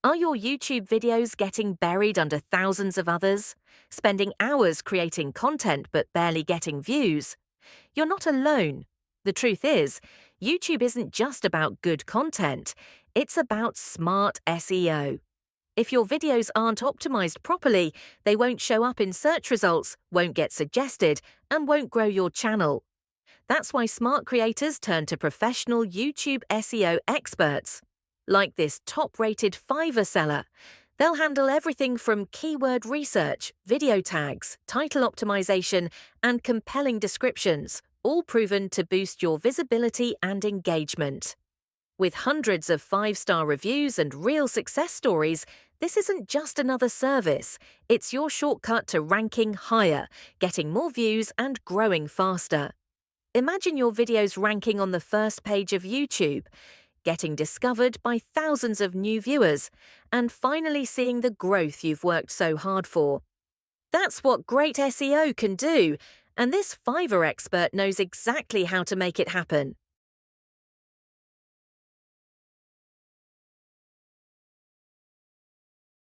Are your YouTube videos getting buried under thousands of others? Spending hours creating content but barely getting views? You're not alone. The truth is, YouTube isn't just about good content, it's about smart SEO. If your videos aren't optimized properly, they won't show up in search results, won't get suggested, and won't grow your channel. That's why smart creators turn to professional YouTube SEO experts. Like this top-rated Fiverr seller. They'll handle everything from keyword research, video tags, title optimization, and compelling descriptions, all proven to boost your visibility and engagement. With hundreds of 5-star reviews and real success stories, this isn't just another service. It's your shortcut to ranking higher, getting more views, and growing faster. Imagine your videos ranking on the first page of YouTube, getting discovered by thousands of new viewers, and finally seeing the growth you've worked so hard for. That's what great SEO can do, and this Fiverr expert knows exactly how to make it happen.